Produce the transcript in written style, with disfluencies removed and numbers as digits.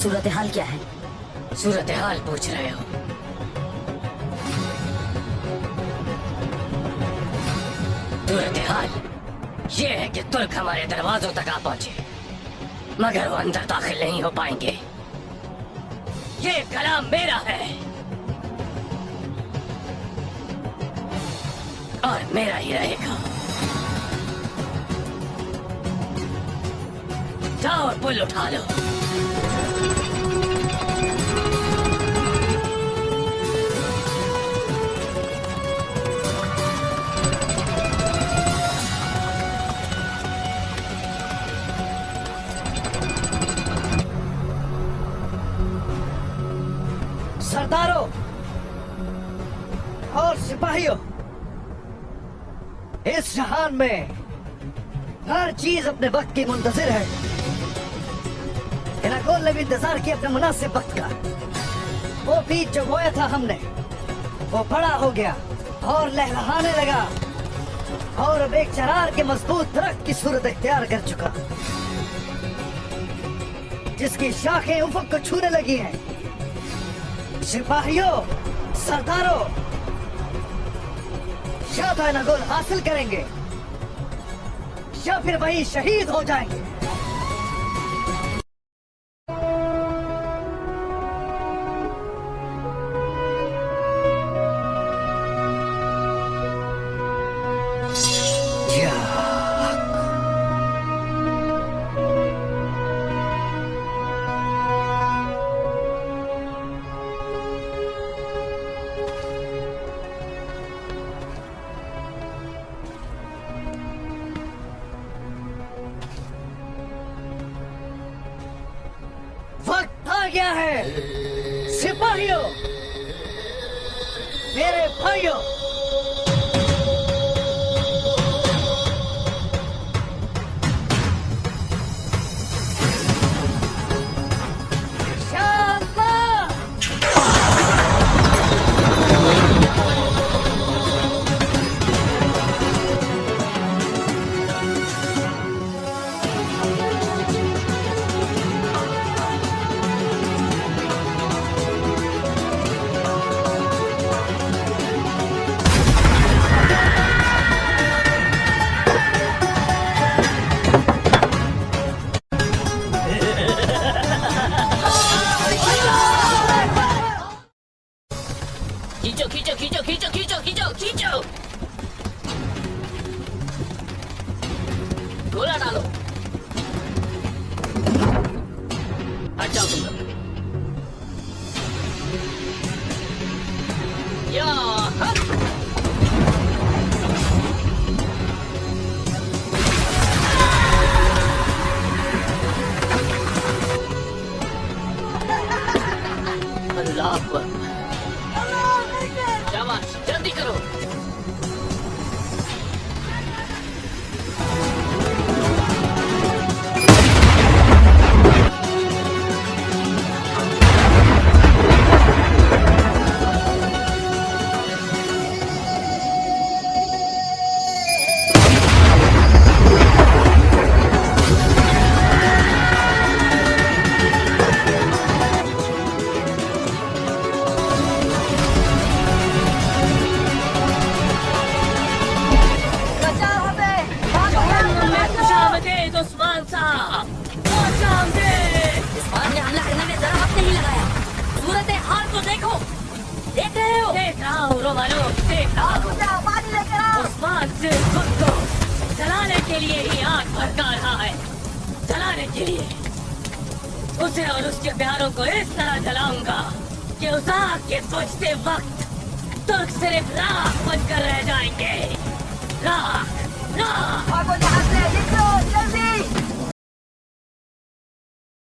सूरत हाल क्या है? सूरत हाल पूछ रहे हो? सूरत हाल ये है कि तुर्क हमारे दरवाजों तक आ पहुंचे, मगर वो अंदर दाखिल नहीं हो पाएंगे। ये कलाम मेरा है और मेरा ही रहेगा। जाओ और पुल उठा लो। सरदारों और सिपाहियों, इस जहान में हर चीज अपने वक्त की मुंतजिर है। इनाकोल ने भी इंतजार किया अपने मुनासिब वक्त का। वो बीज जो बोया था हमने, वो बड़ा हो गया और लहलहाने लगा और अब एक चरार के मजबूत दरख्त की सूरत इख्तियार कर चुका, जिसकी शाखें उफक को छूने लगी हैं। सिपाहियों, सरदारों, या तो इनाकोल हासिल करेंगे या फिर वही शहीद हो जाएंगे। वक्त आ गया है सिपाहियों, मेरे भाइयों। खींचो खींचो खींचो खींचो खींचो खींचो खींचो, गोला डालो। हट जाओ तुम लोग। या हट। अल्लाह अकबर। शाबाश, जल्दी करो। उस्मान ने हमला करने में जरा वक्त नहीं लगाया। सूरत हाल को देखो, देख रहे हो? देख रहा हूँ रोमानो, देख रहा हूँ। उस्मान सिर्फ खुद को जलाने के लिए ही आग भड़का रहा है, जलाने के लिए। उसे और उसके प्यारों को इस तरह जलाऊंगा कि उस आग के बुझते वक्त तुर्क सिर्फ राख बनकर रह जाएंगे। राख, राख। भागो जहां से, निकलो।